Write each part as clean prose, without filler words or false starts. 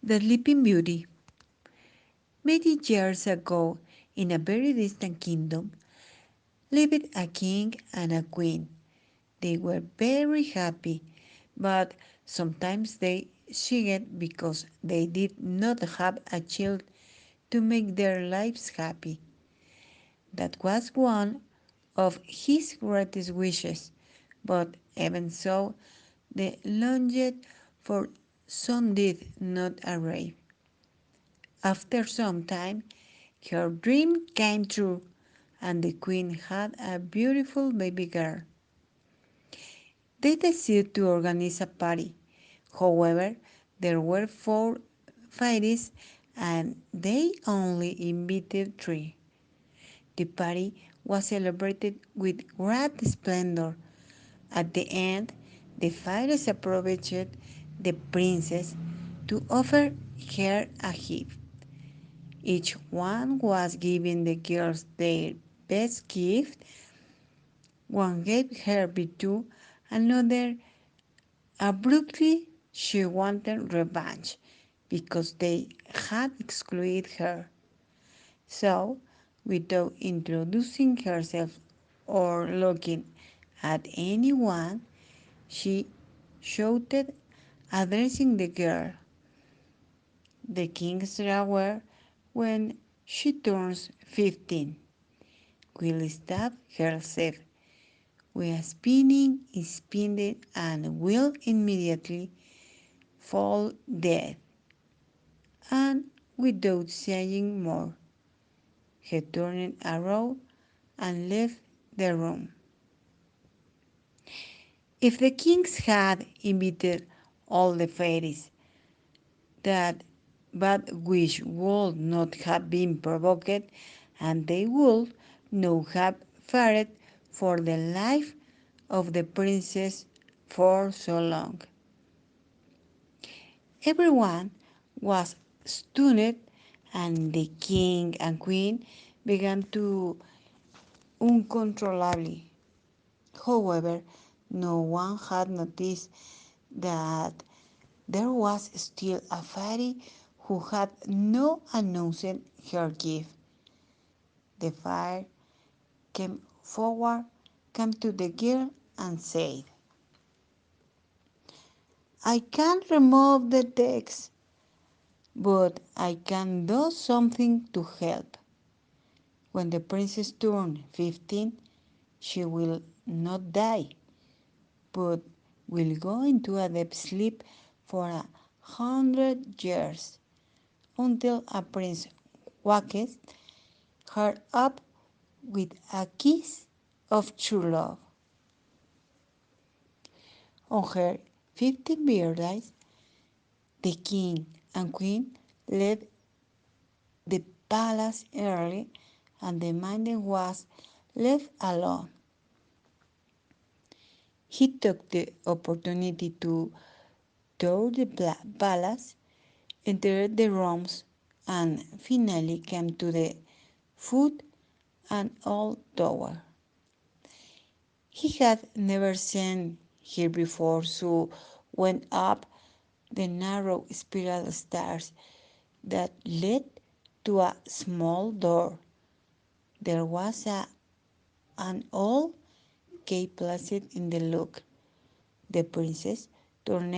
The Sleeping Beauty. Many years ago, in a very distant kingdom, lived a king and a queen. They were very happy, but sometimes they shied because they did not have a child to make their lives happy. That was one of his greatest wishes, but even so, the longed for son did not arrive. After some time, her dream came true, and the queen had a beautiful baby girl. They decided to organize a party. However, there were four fairies and they only invited three. The party was celebrated with great splendor. At the end, the fairies approached the princess to offer her a gift. Each one was giving the girls their best gift. One gave her virtue, another abruptly she wanted revenge because they had excluded her. So, without introducing herself or looking at anyone, she shouted, addressing the girl, "The king's daughter, when she turns 15, will stab herself with a spinning spindle and will immediately fall dead." And without saying more, he turned around and left the room. If the kings had invited all the fairies, that bad wish would not have been provoked, and they would not have feared for the life of the princess for so long. Everyone was stunned, and the king and queen began to uncontrollably. However, no one had noticed that there was still a fairy who had not announced her gift. The fairy came forward, came to the girl, and said, "I can't remove the text, but I can do something to help. When the princess turns 15, she will not die, but will go into a deep sleep for 100 years, until a prince wakes her up with a kiss of true love. On her 15th birthday, the king and queen left the palace early, and the maiden was left alone. He took the opportunity to tour the palace, entered the rooms, and finally came to the foot an old tower. He had never seen her before, so went up the narrow spiral stairs that led to a small door. There was an old key placed in the lock. The princess turned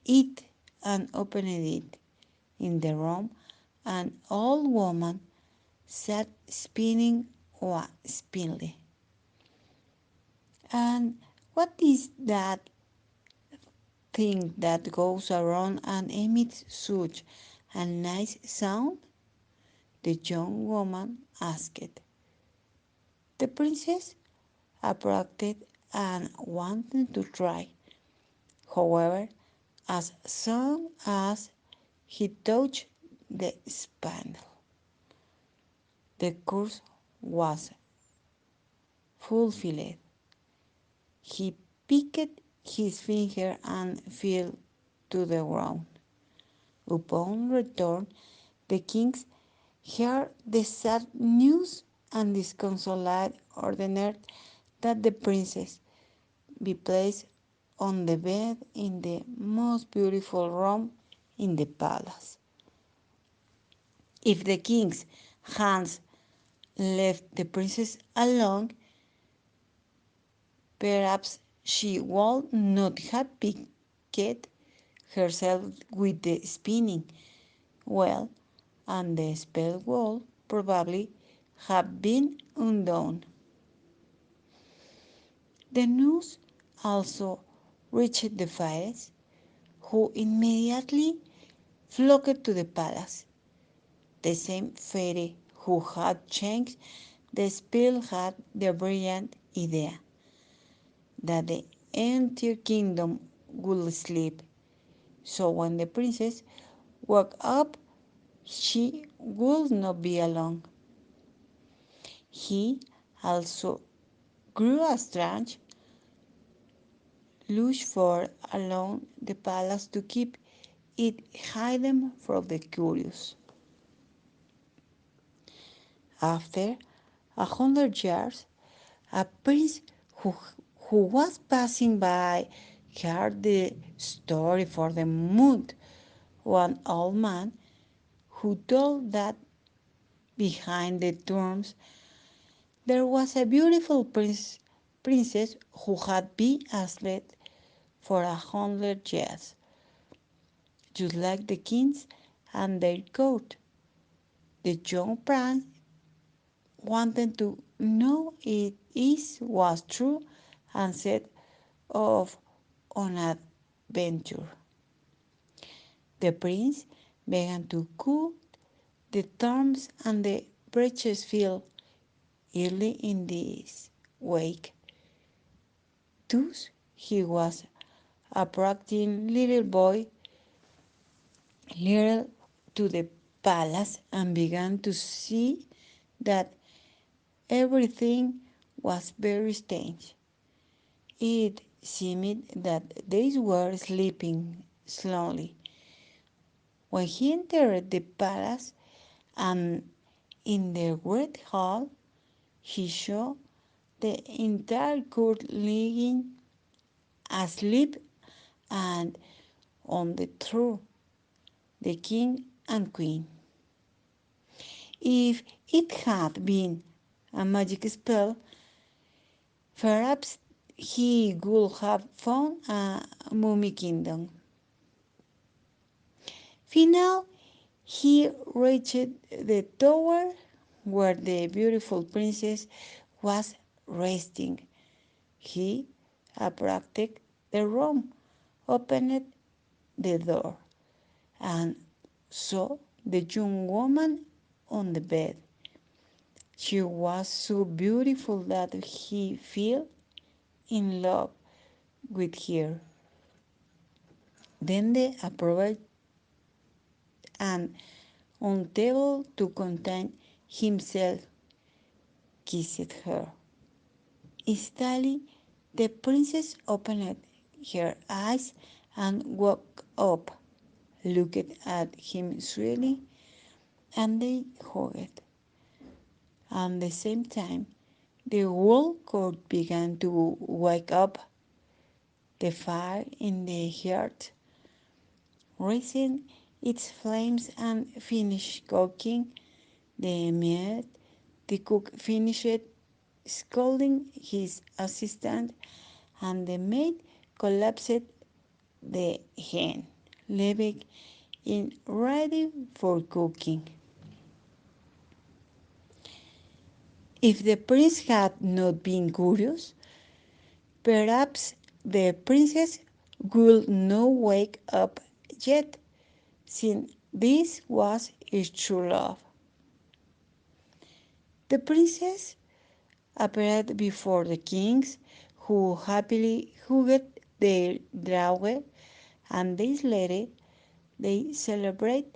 it and opened it. In the room, an old woman sat spinning a spindle. "And what is that thing that goes around and emits such a nice sound?" the young woman asked. The princess approached and wanted to try. However, as soon as he touched the spindle, the curse was fulfilled. He picked his finger and fell to the ground. Upon return, the king heard the sad news and disconsolate ordered that the princess be placed on the bed in the most beautiful room in the palace. If the king's hands left the princess alone, perhaps she would not have piqued herself with the spinning well, and the spell would probably have been undone. The news also reached the fairies, who immediately flocked to the palace. The same fairy who had changed the spell had the brilliant idea that the entire kingdom would sleep. So when the princess woke up, she would not be alone. He also grew a strange lust for along the palace to keep it hidden from the curious. After 100 years, a prince who was passing by heard the story for the mood. One old man who told that behind the tombs there was a beautiful princess who had been asleep for 100 years, just like the kings and their court. The young prince wanted to know if it was true and set off on an adventure. The prince began to cut the thorns and the branches fell early in his wake. Thus he was a practicing little boy, little to the palace and began to see that everything was very strange. It seemed that they were sleeping slowly. When he entered the palace and in the great hall, he saw the entire court lying asleep and on the throne, the king and queen. If it had been a magic spell, perhaps he would have found a mummy kingdom. Finally, he reached the tower where the beautiful princess was resting. He approached the room, opened the door, and saw the young woman on the bed. She was so beautiful that he fell in love with her. Then they approached and, unable to contain himself, kissed her. Instantly, the princess opened her eyes and woke up, looked at him sweetly, and they hugged. At the same time, the whole court began to wake up. The fire in the hearth raised its flames and finished cooking the meat. The cook finished scolding his assistant, and the maid collapsed the hen, leaving it ready for cooking. If the prince had not been curious, perhaps the princess would not wake up yet, since this was his true love. The princess appeared before the kings, who happily hugged their dragon, and days later they celebrate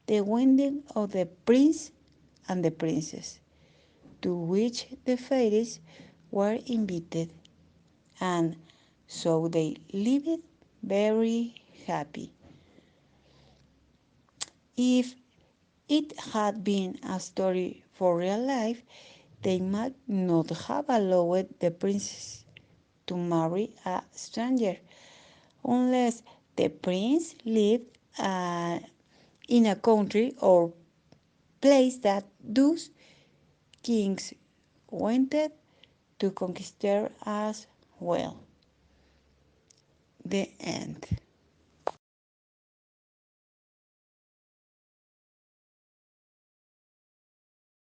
the wedding of the prince and the princess, to which the fairies were invited, and so they lived very happy. If it had been a story for real life, they might not have allowed the princess to marry a stranger unless the prince lived in a country or place that those kings wanted to conquer as well. The end.